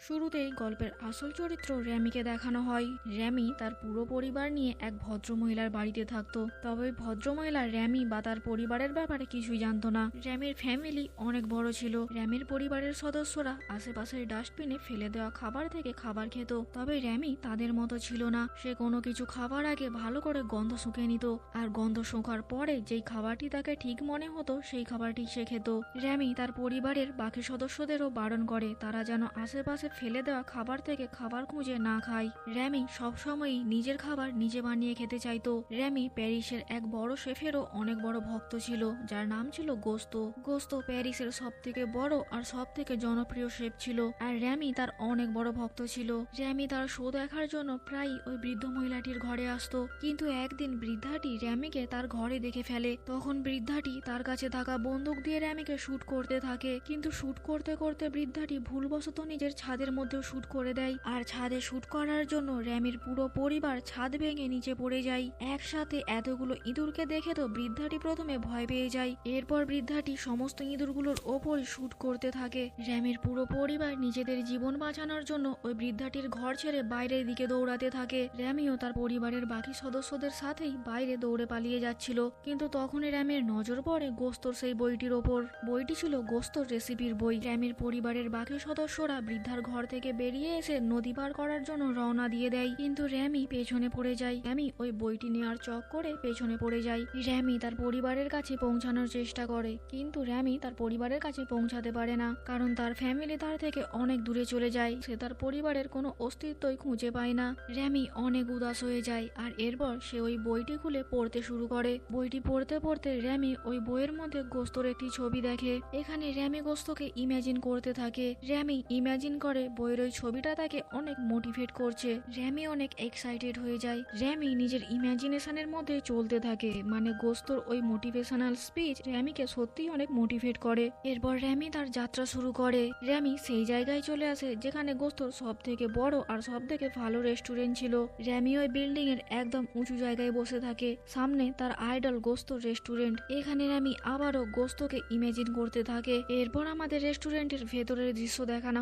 শুরুতেই গল্পের আসল চরিত্র র্যামিকে দেখানো হয়। র্যামি তার পুরো পরিবার নিয়ে এক ভদ্রমহিলার বাড়িতে থাকতো। তবে ওই ভদ্রমহিলা র্যামি বা তার পরিবারের ব্যাপারে কিছুই জানতো না। র্যামির ফ্যামিলি অনেক বড় ছিল। র্যামির পরিবারের সদস্যরা আশেপাশের ডাস্টবিনে ফেলে দেওয়া খাবার থেকে খাবার খেত। তবে র্যামি তাদের মতো ছিল না। সে কোনো কিছু খাবার আগে ভালো করে গন্ধ শুঁকে নিত, আর গন্ধ শুঁকার পরে যেই খাবারটি তাকে ঠিক মনে হতো সেই খাবারটি সে খেত। র্যামি তার পরিবারের বাকি সদস্যদেরও বারণ করে তারা যেন আশেপাশে ফেলে দেওয়া খাবার থেকে খাবার খুঁজে না খায়। র্যামি সবসময়ই নিজের খাবার নিজে বানিয়ে খেতে চাইতো। র্যামি প্যারিসের এক বড় শেফেরও অনেক বড় ভক্ত ছিল, যার নাম ছিল গোস্ত। গোস্ত প্যারিসের সব থেকে বড় আর সব থেকে জনপ্রিয় শেফ ছিল, আর র্যামি তার অনেক বড় ভক্ত ছিল। র্যামি তার শো দেখার জন্য প্রায় ওই বৃদ্ধ মহিলাটির ঘরে আসতো। কিন্তু একদিন বৃদ্ধাটি র্যামিকে তার ঘরে দেখে ফেলে। তখন বৃদ্ধাটি তার কাছে থাকা বন্দুক দিয়ে র্যামিকে শুট করতে থাকে, কিন্তু শুট করতে করতে বৃদ্ধাটি ভুলবশত নিজের ছাদের মধ্যেও শুট করে দেয়। আর ছাদে শুট করার জন্য র্যামির পুরো পরিবার ছাদ ভেঙে নিচে পড়ে যায়। একসাথে এতগুলো ইঁদুরকে দেখে তো বৃদ্ধাটি প্রথমে ভয় পেয়ে যায়। এরপর বৃদ্ধাটি সমস্ত ইঁদুরগুলোর ওপরই শুট করতে থাকে। র্যামির পুরো পরিবার নিজেদের জীবন বাঁচানোর জন্য ওই বৃদ্ধাটির ঘর ছেড়ে বাইরের দিকে দৌড়াতে থাকে। র্যামিও তার পরিবারের বাকি সদস্যদের সাথেই বাইরে দৌড়ে পালিয়ে যাচ্ছিল। কিন্তু তখনই র্যামির নজর পড়ে গোস্তর সেই বইটির ওপর। বইটি ছিল গোস্তর রেসিপির বই। র্যামির পরিবারের বাকি সদস্যরা বৃদ্ধার ঘর থেকে বেরিয়ে এসে নদী পার করার জন্য রওনা দিয়ে দেয়, কিন্তু র্যামি পেছনে পড়ে যায়। র্যামি ওই বইটি নেওয়ার চক করে পেছনে পড়ে যায়। র্যামি তার পরিবারের কাছে পৌঁছানোর চেষ্টা করে, কিন্তু র্যামি তার পরিবারের কাছে পৌঁছাতে পারে না, কারণ তার ফ্যামিলি তার থেকে অনেক দূরে চলে যায়। সে তার পরিবারের কোনো অস্তিত্বই খুঁজে পায় না। র্যামি অনেক উদাস হয়ে যায়, আর এরপর সে ওই বইটি খুলে পড়তে শুরু করে। বইটি পড়তে পড়তে র্যামি ওই বইয়ের মধ্যে গোস্তর একটি ছবি দেখে। এখানে র্যামি গোস্তকে ইমাজিন করতে থাকে। র্যামি ইমাজিন করে বইয়ের ওই ছবিটা তাকে অনেক মোটিভেট করছে। র্যামি অনেক এক্সাইটেড হয়ে যায়। র্যামি নিজের ইমাজিনেশনের মধ্যে চলতে থাকে, মানে গোস্তর ওই মোটিভেশনাল স্পিচ র্যামিকে সত্যিই অনেক মোটিভেট করে। এরপর র্যামি তার যাত্রা শুরু করে। র্যামি সেই জায়গায় চলে আসে যেখানে গোস্তর সব থেকে বড় আর সব থেকে ভালো রেস্টুরেন্ট ছিল। র্যামি ওই বিল্ডিং এর একদম উঁচু জায়গায় বসে থাকে। সামনে তার আইডল গোস্তর রেস্টুরেন্ট। এখানে র্যামি আবারও গোস্তকে ইমাজিন করতে থাকে। এরপর আমাদের রেস্টুরেন্টের ভেতরের দৃশ্য দেখানো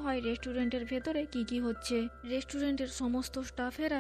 হয় রেস্টুরেন্টের ভেতরে কি কি হচ্ছে। রেস্টুরেন্টের সমস্ত স্টাফেরা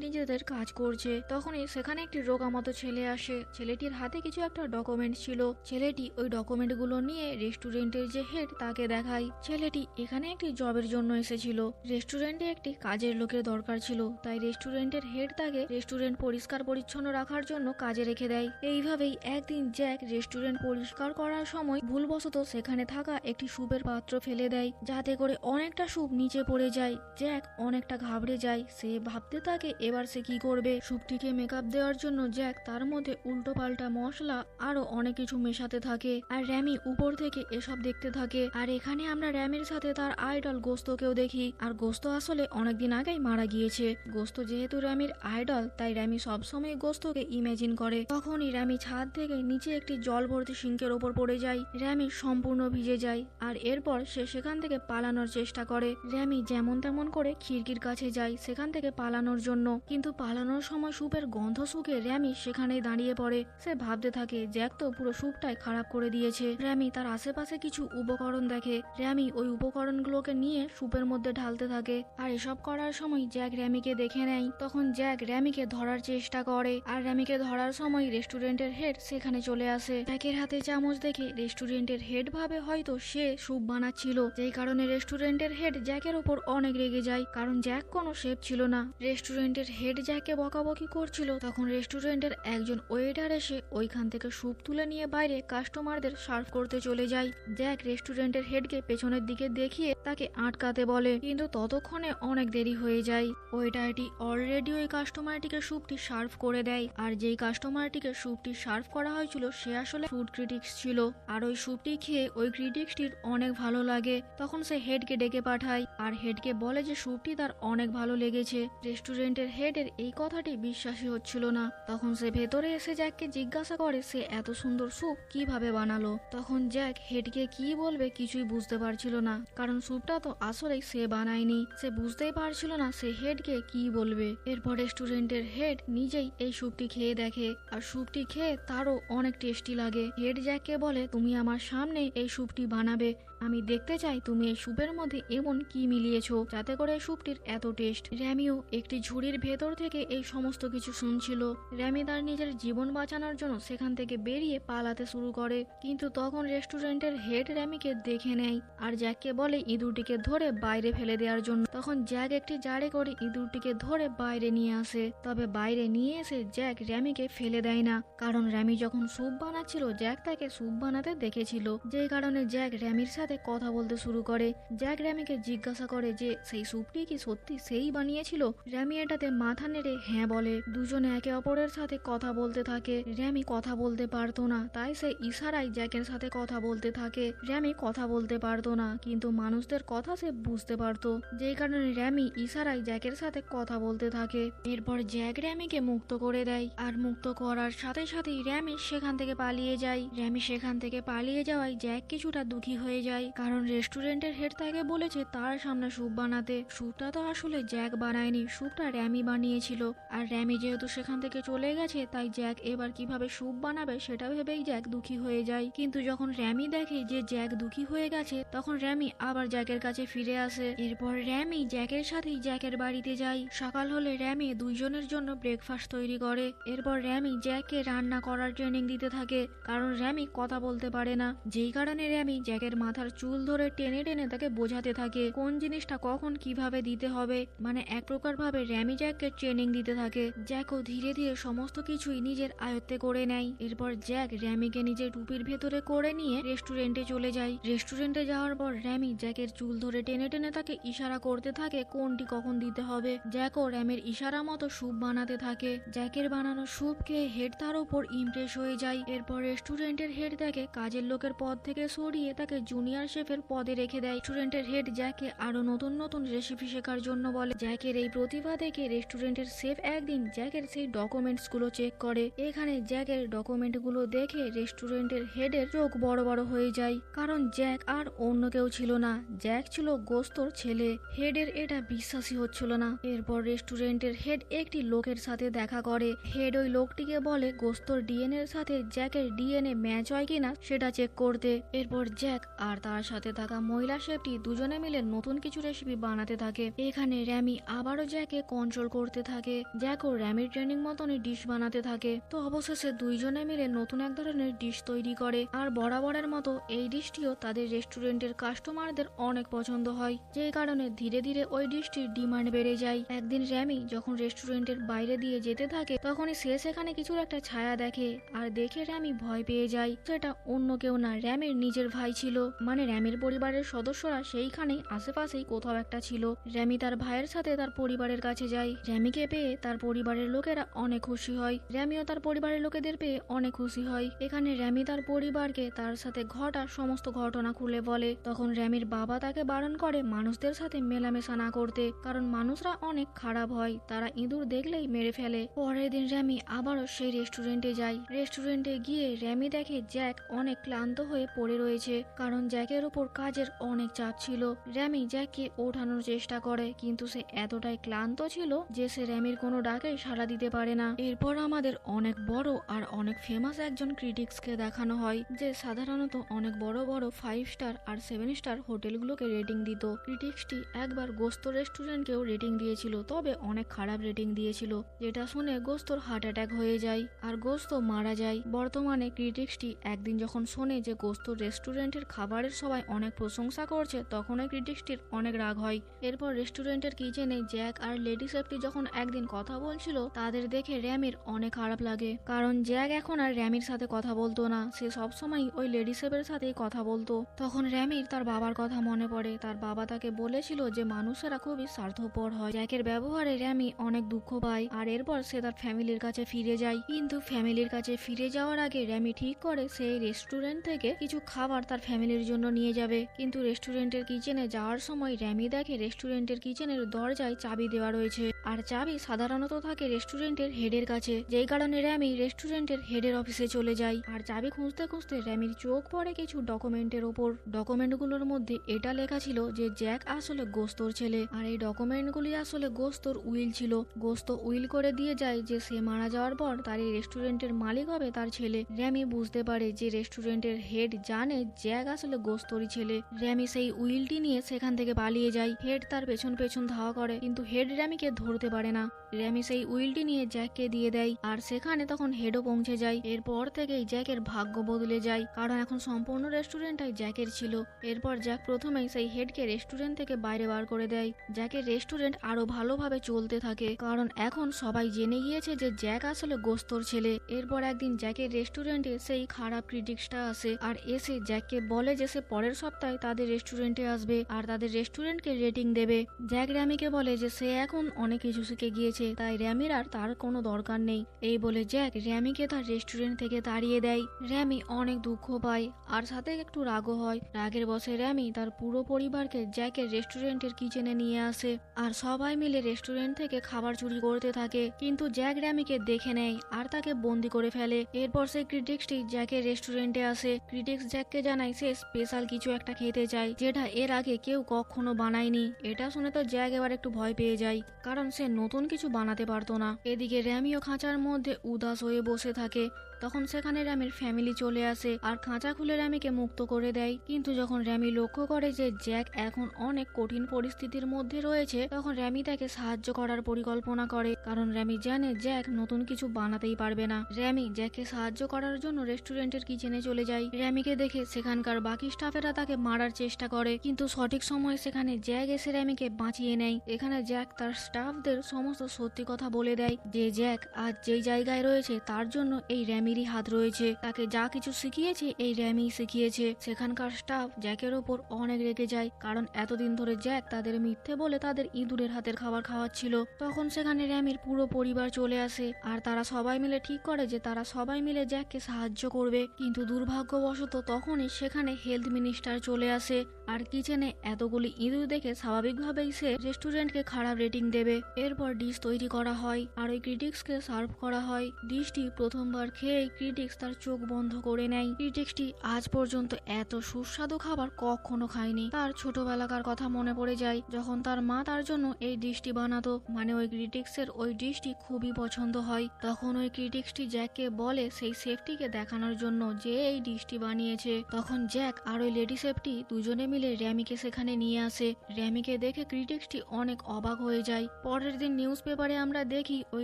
নিজেদের কাজ করছে। তখনই সেখানে একটি রোগা মতো ছেলে আসে। ছেলেটির হাতে কিছু একটা ডকুমেন্ট ছিল। ছেলেটি ওই ডকুমেন্ট গুলো নিয়ে রেস্টুরেন্টের যে হেড তাকে দেখায়। ছেলেটি এখানে একটি জবের জন্য এসেছিল। রেস্টুরেন্টে একটি কাজের লোকের দরকার ছিল, তাই রেস্টুরেন্টের হেড তাকে রেস্টুরেন্ট পরিষ্কার পরিচ্ছন্ন রাখার জন্য কাজে রেখে দেয়। এইভাবেই একদিন জ্যাক রেস্টুরেন্ট পরিষ্কার করার সময় ভুলবশত সেখানে থাকা একটি স্যুপের পাত্র ফেলে দেয়, যাতে করে অনেকটা স্যুপ নিচে পড়ে যায়। জ্যাক অনেকটা ঘাবড়ে যায়। সে ভাবতে থাকে এবার সে কি করবে। স্যুপটিকে মেকআপ দেওয়ার জন্য জ্যাক তার মধ্যে উল্টো পাল্টা মশলা আরো অনেক কিছু মেশাতে থাকে, আর র্যামি উপর থেকে এসব দেখতে থাকে। আর এখানে আমরা র্যামির সাথে তার আইডল গোস্তকেও দেখি। আর গোস্ত আসলে অনেকদিন আগেই মারা গিয়েছে। গোস্ত যেহেতু র্যামির আইডল, তাই র্যামি সবসময় গোস্তকে ইমেজিন করে। তখনই র্যামি ছাদ থেকে নিচে একটি জল ভর্তি সিঙ্কের ওপর পড়ে যায়। র্যামি সম্পূর্ণ ভিজে যায়, আর এরপর সে সেখান থেকে পালানোর চেষ্টা করে। র্যামি যেমন তেমন করে খিড়কির কাছে যায় সেখান থেকে পালানোর জন্য, কিন্তু পালানোর সময় স্যুপের গন্ধ শুকে র্যামি সেখানেই দাঁড়িয়ে পড়ে। সে ভাবতে থাকে জ্যাক তো পুরো স্যুপটাই খারাপ করে দিয়েছে। র্যামি তার আশেপাশে কিছু উপকরণ দেখে। র্যামি ওই উপকরণগুলোকে নিয়ে স্যুপের মধ্যে ঢালতে থাকে, আর এসব করার সময় জ্যাক র্যামিকে দেখে নেয়। তখন জ্যাক র্যামিকে ধরার চেষ্টা করে, আর র্যামিকে ধরার সময় রেস্টুরেন্টের হেড সেখানে চলে আসে। জ্যাকের হাতে চামচ দেখে রেস্টুরেন্টের হেড ভাবে হয়তো সে স্যুপ বানাচ্ছিল, যেই কারণে রেস্টুরেন্টের হেড জ্যাকের ওপর অনেক রেগে যায়, কারণ জ্যাক কোনো শেফ ছিল না। রেস্টুরেন্টের হেড জ্যাককে বকাবকি করছিল। তখন রেস্টুরেন্টের একজন ওয়েটার এসে ওইখান থেকে স্যুপ তুলে নিয়ে বাইরে কাস্টমারদের সার্ভ করতে চলে যায়। জ্যাক রেস্টুরেন্টের হেডকে পেছনের দিকে দেখিয়ে তাকে আটকাতে বলে, কিন্তু ততক্ষণে অনেক দেরি হয়ে যায়। ওয়েটারটি অলরেডি ওই কাস্টমারটিকে স্যুপটি সার্ভ করে দেয়, আর যেই কাস্টমারটিকে স্যুপটি সার্ভ করা হয়েছিল সে আসলে ফুড ক্রিটিক্স ছিল। আর ওই স্যুপটি খেয়ে ওই ক্রিটিক্সটির অনেক ভালো লাগে। তখন সে হেডকে ডেকে পাঠায়, আর হেডকে বলে যে স্যুপটি তার অনেক ভালো লেগেছে। রেস্টুরেন্টের হেডের এই কথাটি বিশ্বাসই হচ্ছিল না। তখন সে ভেতরে এসে জ্যাককে জিজ্ঞাসা করে সে এত সুন্দর স্যুপ কিভাবে বানালো। তখন জ্যাক হেডকে কি বলবে কিছুই বুঝতে পারছিল না, কারণ স্যুপটা তো আসলেই সে বানায়নি। সে বুঝতেই পারছিল না সে হেডকে কি বলবে। এরপর রেস্টুরেন্টের হেড নিজেই এই স্যুপটি খেয়ে দেখে, আর স্যুপটি খেয়ে তারও অনেক টেস্টি লাগে। হেড জ্যাককে বলে তুমি আমার সামনে এই স্যুপটি বানাবে। আমি দেখতে চাই তুমি এই স্যুপের মধ্যে এমন কি মিলিয়েছো যাতে করে এই স্যুপটির এত টেস্ট। র্যামিও একটি ঝুড়ির ভেতর থেকে এই সমস্ত কিছু শুনছিল। র্যামি তার নিজের জীবন বাঁচানোর জন্য সেখান থেকে বেরিয়ে পালাতে শুরু করে, কিন্তু তখন রেস্টুরেন্টের হেড র্যামিকে দেখে নেয় আর জ্যাককে বলে ইঁদুরটিকে ধরে বাইরে ফেলে দেওয়ার জন্য। তখন জ্যাক একটি জারে করে ইঁদুরটিকে ধরে বাইরে নিয়ে আসে, তবে বাইরে নিয়ে এসে জ্যাক র্যামিকে ফেলে দেয় না, কারণ র্যামি যখন স্যুপ বানাচ্ছিল জ্যাক তাকে স্যুপ বানাতে দেখেছিল, যেই কারণে জ্যাক র্যামির সাথে কথা বলতে শুরু করে। জ্যাক র্যামিকে জিজ্ঞাসা করে যে সেই স্যুপটি কি সত্যি সেই বানিয়েছিল। র্যামি এটাতে মাথা নেড়ে হ্যাঁ বলে। দুজনে একে অপরের সাথে কথা বলতে থাকে। র্যামি কথা বলতে পারতো না, তাই সে ইশারায় জ্যাকের সাথে কথা বলতে থাকে। র্যামি কথা বলতে পারতো না, কিন্তু মানুষদের কথা সে বুঝতে পারতো, যেই কারণে র্যামি ইশারায় জ্যাকের সাথে কথা বলতে থাকে। এরপর জ্যাক র্যামিকে মুক্ত করে দেয়, আর মুক্ত করার সাথে সাথেই র্যামি সেখান থেকে পালিয়ে যায়। র্যামি সেখান থেকে পালিয়ে যাওয়ায় জ্যাক কিছুটা দুঃখী হয়ে যায়, কারণ রেস্টুরেন্টের হেড তাকে বলেছে তার সামনে স্যুপ বানাতে। স্যুপটা তো আসলে জ্যাক বানায়নি, স্যুপটা র্যামি বানিয়েছিল। আর র্যামি যেহেতু সেখান থেকে চলে গেছে, তাই জ্যাক এবার কিভাবে স্যুপ বানাবে সেটা ভেবেই জ্যাক দুঃখী হয়ে যায়। কিন্তু যখন র্যামি দেখে যে জ্যাক দুঃখী হয়ে গেছে, তখন র্যামি আবার জ্যাকের কাছে ফিরে আসে। এরপর র্যামি জ্যাকের সাথেই জ্যাকের বাড়িতে যায়। সকাল হলে র্যামি দুইজনের জন্য ব্রেকফাস্ট তৈরি করে। এরপর র্যামি জ্যাককে রান্না করার ট্রেনিং দিতে থাকে, কারণ র্যামি কথা বলতে পারে না, যেই কারণে র্যামি জ্যাকের মাথার চুল ধরে টেনে টেনে তাকে বোঝাতে থাকে কোন জিনিসটা কখন কিভাবে দিতে হবে। মানে এক প্রকার ভাবে র্যামি জ্যাককে ট্রেনিং দিতে থাকে। জ্যাকও ধীরে ধীরে সমস্ত কিছুই নিজের আয়ত্তে করে নেয়। এরপর জ্যাক র্যামিকে নিজের টুপির ভেতরে করে নিয়ে রেস্টুরেন্টে চলে যায়। রেস্টুরেন্টে যাওয়ার পর র্যামি জ্যাকের চুল ধরে টেনে টেনে তাকে ইশারা করতে থাকে কোনটি কখন দিতে হবে। জ্যাকও র্যামের ইশারা মতো স্যুপ বানাতে থাকে। জ্যাকের বানানো স্যুপ খেয়ে হেড তার উপর ইমপ্রেস হয়ে যায়। এরপর রেস্টুরেন্টের হেড তাকে কাজের লোকের পদ থেকে সরিয়ে তাকে জুনিয়র শেফের পদে রেখে দেয়। রেস্টুরেন্টের হেড জ্যাককে আরো নতুন নতুন রেসিপি শেখার জন্য বলে। জ্যাকের এই প্রতিভা দেখে রেস্টুরেন্টের শেফ একদিন জ্যাকের সেই ডকুমেন্টস গুলো চেক করে। এখানে জ্যাকের ডকুমেন্ট গুলো দেখে রেস্টুরেন্টের হেডের চোখ বড় বড় হয়ে যায়, কারণ জ্যাক আর অন্য কেউ ছিল না, জ্যাক ছিল গোস্তর ছেলে। হেডের এটা বিশ্বাসই হচ্ছিল না। এরপর রেস্টুরেন্টের হেড একটি লোকের সাথে দেখা করে। হেড ওই লোকটিকে বলে গোস্তর ডিএনএ এর সাথে জ্যাকের ডিএনএ ম্যাচ হয় কিনা সেটা চেক করতে। এরপর জ্যাক আর তার সাথে থাকা মহিলা শেফটি দুজনে মিলে নতুন কিছু রেসিপি বানাতে থাকে। এখানে র্যামি আবারও জ্যাককে কন্ট্রোল করতে থাকে। জ্যাকও র্যামির ট্রেনিং মতনই ডিশ বানাতে থাকে। তো অবশেষে দুইজনে মিলে নতুন এক ধরনের ডিশ তৈরি করে, আর বরাবরের মতো এই ডিশটিও তাদের রেস্টুরেন্টের কাস্টমারদের অনেক পছন্দ হয়, যেই কারণে ধীরে ধীরে ওই ডিশটির ডিমান্ড বেড়ে যায়। একদিন র্যামি যখন রেস্টুরেন্টের বাইরে দিয়ে যেতে থাকে, তখনই সে সেখানে কিছুর একটা ছায়া দেখে, আর দেখে র্যামি ভয় পেয়ে যায়। সেটা অন্য কেউ না, র্যামির নিজের ভাই ছিল। মানে র্যামির পরিবারের সদস্যরা সেইখানেই আশেপাশেই কোথাও একটা ছিল। র্যামি তার ভাইয়ের সাথে তার পরিবারের কাছে যায়। র্যামিকে পেয়ে তার পরিবারের লোকেরা অনেক খুশি হয়। র্যামিও তার পরিবারের লোকেদের পেয়ে অনেক খুশি হয়। এখানে র্যামি তার পরিবারকে তার সাথে ঘটা সমস্ত ঘটনা খুলে বলে। তখন র্যামির বাবা তাকে বারণ করে মানুষদের সাথে মেলামেশা না করতে, কারণ মানুষরা অনেক খারাপ হয়, তারা ইঁদুর দেখলেই মেরে ফেলে। পরের দিন র্যামি আবারও সেই রেস্টুরেন্টে যায়। রেস্টুরেন্টে গিয়ে র্যামি দেখে জ্যাক অনেক ক্লান্ত হয়ে পড়ে রয়েছে, কারণ জ্যাকের উপর কাজের অনেক চাপ ছিল। র্যামি জ্যাককে ওঠানোর চেষ্টা করে, কিন্তু সে এতটাই ক্লান্ত ছিল যে সে র্যামির কোনো ডাকে সাড়া দিতে পারে না। এরপর আমাদের অনেক বড় আর অনেক ফেমাস একজন ক্রিটিক্সকে দেখানো হয়, যে সাধারণত অনেক বড় বড় 5 স্টার আর 7 স্টার হোটেলগুলোকে রেটিং দিত। ক্রিটিক্সটি একবার গোস্ত রেস্টুরেন্টকেও রেটিং দিয়েছিল, তবে অনেক খারাপ রেটিং দিয়েছিল, যেটা শুনে গোস্তর হার্ট অ্যাটাক হয়ে যায় আর গোস্ত মারা যায়। বর্তমানে ক্রিটিক্সটি একদিন যখন শোনে যে গোস্ত রেস্টুরেন্টের খাবারের সবাই অনেক প্রশংসা করছে, তখন ওই ক্রিটিক্সটির অনেক রাগ হয়। এরপর রেস্টুরেন্টের কিচেনে জ্যাক আর লেডি শেফটি যখন একদিন কথা বলছিল, তাদের দেখে র্যামির অনেক খারাপ লাগে, কারণ জ্যাক এখন আর র্যামির সাথে কথা বলতো না, সে সবসময় ওই লেডি শেফের সাথেই কথা বলতো। তখন র্যামির তার বাবার কথা মনে পড়ে। তার বাবা তাকে বলেছিল যে মানুষেরা খুবই স্বার্থপর হয়। জ্যাকের ব্যবহারে র্যামি অনেক দুঃখ পায়, আর এরপর সে তার ফ্যামিলির কাছে ফিরে যায়। কিন্তু ফ্যামিলির কাছে ফিরে যাওয়ার আগে র্যামি ঠিক করে সেই রেস্টুরেন্ট থেকে কিছু খাবার তার ফ্যামিলির জন্য নিয়ে যাবে। কিন্তু রেস্টুরেন্টের কিচেনে যাওয়ার সময় র্যামি দেখে রেস্টুরেন্টের কিচেনের দরজায় চাবি দেওয়া রয়েছে, আর চাবি সাধারণত থাকে রেস্টুরেন্টের হেডের কাছে, যেই কারণে র্যামি রেস্টুরেন্টের হেডের অফিসে চলে যায়। আর চাবি খুঁজতে খুঁজতে র্যামির চোখ পড়ে কিছু ডকুমেন্টের ওপর। ডকুমেন্টগুলোর মধ্যে এটা লেখা ছিল যে জ্যাক আসলে গোস্তর ছেলে, আর এই ডকুমেন্টগুলি আসলে গোস্তর উইল ছিল। গোস্ত উইল করে দিয়ে যায় যে সে মারা যাওয়ার পর তার এই রেস্টুরেন্টের মালিক হবে তার ছেলে। র্যামি বুঝতে পারে যে রেস্টুরেন্টের হেড জানে জ্যাক আসলে গোস্তরি ছেলে। র্যামি সেই উইলটি নিয়ে সেখান থেকে পালিয়ে যায়। হেড তার পেছন পেছন ধাওয়া করে, কিন্তু হেড র্যামিকে ধরতে পারে না। র্যামি সেই উইলটি নিয়ে জ্যাককে দিয়ে দেয়, আর সেখানে তখন হেডও পৌঁছে যায়। এরপর থেকেই জ্যাকের ভাগ্য বদলে যায়, কারণ এখন সম্পূর্ণ রেস্টুরেন্টটাই জ্যাকের ছিল। এরপর জ্যাক প্রথমেই সেই হেডকে রেস্টুরেন্ট থেকে বাইরে বার করে দেয়। জ্যাকের রেস্টুরেন্ট আরো ভালোভাবে চলতে থাকে, কারণ এখন সবাই জেনে গিয়েছে যে জ্যাক আসলে গোস্তর ছেলে। এরপর একদিন জ্যাকের রেস্টুরেন্টে সেই খারাপ ক্রিটিক্সটা আসে, আর এসে জ্যাককে বলে যে সে পরের সপ্তাহে তাদের রেস্টুরেন্টে আসবে আর তাদের রেস্টুরেন্টকে রেটিং দেবে। জ্যাক র্যামিকে বলে যে সে এখন অনেক কিছু শিখে গিয়েছে, তাই র্যামির আর তার কোনো দরকার নেই। এই বলে জ্যাক র্যামিকে তার রেস্টুরেন্ট থেকে তাড়িয়ে দেয়। র্যামি অনেক দুঃখ পায়, আর সাথে একটু রাগও হয়। রাগের বশে র্যামি তার পুরো পরিবারকে জ্যাকের রেস্টুরেন্টের কিচেনে নিয়ে আসে, আর সবাই মিলে রেস্টুরেন্ট থেকে খাবার চুরি করতে থাকে। কিন্তু জ্যাক র্যামিকে দেখে নেয় আর তাকে বন্দি করে ফেলে। এরপর সেই ক্রিটিক্সটি জ্যাকের রেস্টুরেন্টে আসে। ক্রিটিক্স জ্যাককে জানায় সে স্পেশাল কিছু একটা খেতে চায়, যেটা এর আগে কেউ কখনো বানায়নি। এটা শুনে তো জ্যাক এবার একটু ভয় পেয়ে যায়, কারণ সে নতুন কিছু বানাতে পারতো না। এদিকে র্যামিও খাঁচার মধ্যে উদাস হয়ে বসে থাকে। তখন সেখানে র্যামির ফ্যামিলি চলে আসে আর খাঁচা খুলে র্যামিকে মুক্ত করে দেয়। কিন্তু যখন র্যামি লক্ষ্য করে যে জ্যাক এখন অনেক কঠিন পরিস্থিতির মধ্যে রয়েছে, তখন র্যামি তাকে সাহায্য করার পরিকল্পনা করে, কারণ র্যামি জানে জ্যাক নতুন কিছু বানাতেই পারবে না। র্যামি জ্যাককে সাহায্য করার জন্য রেস্টুরেন্টের কিচেনে চলে যায়। র্যামিকে দেখে সেখানকার বাকি স্টাফেরা তাকে মারার চেষ্টা করে, কিন্তু সঠিক সময়ে সেখানে জ্যাক এসে র্যামিকে বাঁচিয়ে নেয়। এখানে জ্যাক তার স্টাফদের সমস্ত সত্যি কথা বলে দেয় যে জ্যাক আজ যেই জায়গায় রয়েছে তার জন্য এই র্যামিরই হাত রয়েছে। তাকে যা কিছু শিখিয়েছে এই র্যামি শিখিয়েছে। সেখানকার স্টাফ জ্যাকের ওপর অনেক রেগে যায়, কারণ এতদিন ধরে জ্যাক তাদের মিথ্যে বলে তাদের ইঁদুরের হাতের খাবার খাওয়াচ্ছিল। তখন সেখানে র্যামির পুরো পরিবার চলে আসে, আর তারা সবাই মিলে ঠিক করে যে তারা সবাই মিলে জ্যাককে সাহায্য করবে। কিন্তু দুর্ভাগ্যবশত তখনই সেখানে হেলথ মিনিস্টার চলে আসে, আর কিচেনে এতগুলি ইঁদুর দেখে স্বাভাবিকভাবেই সে রেস্টুরেন্টকে খারাপ রেটিং দেবে। এরপর ডিশ তৈরি করা হয় আর ওই ক্রিটিক্সকে সার্ভ করা হয়। ডিশটি প্রথমবার খেয়ে ক্রিটিক্স তার চোখ বন্ধ করে নেয়। ক্রিটিক্সটি আজ পর্যন্ত এত সুস্বাদু খাবার কখনো খায়নি। তার ছোটবেলাকার কথা মনে পড়ে যায়, যখন তার মা তার জন্য এই ডিশটি বানাতো। মানে ওই ক্রিটিক্সের ওই ডিশটি খুবই পছন্দ হয়। তখন ওই ক্রিটিক্সটি জ্যাককে বলে সেই শেফটিকে দেখানোর জন্য যে এই ডিশটি বানিয়েছে। তখন জ্যাক আর ওই লেডি শেফটি দুজনে মিলে র্যামিকে সেখানে নিয়ে আসে। র্যামিকে দেখে ক্রিটিক্সটি অনেক অবাক হয়ে যায়। পরের দিন নিউজ পেপারে আমরা দেখি ওই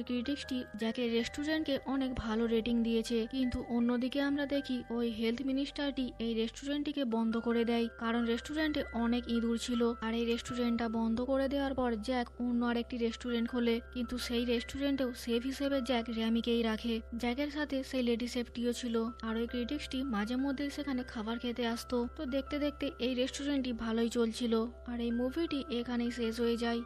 ক্রিটিক্সটি জ্যাকের রেস্টুরেন্টকে অনেক ভালো রেটিং দিয়েছে, কিন্তু অন্যদিকে আমরা দেখি ওই হেলথ মিনিস্টারটি এই রেস্টুরেন্টটিকে বন্ধ করে দেয়, কারণ রেস্টুরেন্টে অনেক ইঁদুর ছিল। আর এই রেস্টুরেন্টটা বন্ধ করে দেওয়ার পর জ্যাক অন্য আরেকটি রেস্টুরেন্ট খোলে, কিন্তু সেই রেস্টুরেন্টেও শেফ হিসেবে জ্যাক র্যামিকেই রাখে। জ্যাকের সাথে সেই লেডি শেফটিও ছিল, আর ওই ক্রিটিক্সটি মাঝে মধ্যেই সেখানে খাবার খেতে আসতো। তো দেখতে দেখতে এই রেস্টুরেন্টটি ভালোই চলছিল, আর এই মুভিটি এখানেই শেষ হয়ে যায়।